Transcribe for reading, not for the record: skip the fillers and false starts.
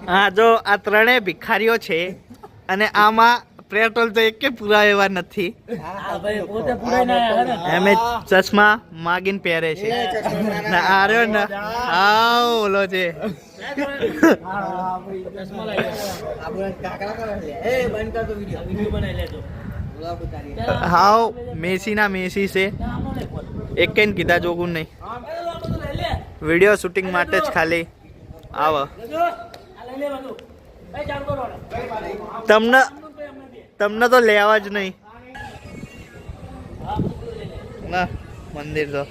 હા જો આ ત્રણેય ભિખારીઓ છે અને આમાં પેટ્રોલ તો એક પૂરા એવા નથી. એમે ચશ્મા માગીને પહેરે છે આ રહ્યો ને હા ઓલો છે. હાવ મેસી ના મેસી છે એક કઈ કીધા જોગું નહીં. વિડીયો શૂટિંગ માટે જ ખાલી આવો. તમને તો લેવા જ નહીં ના મંદિર તો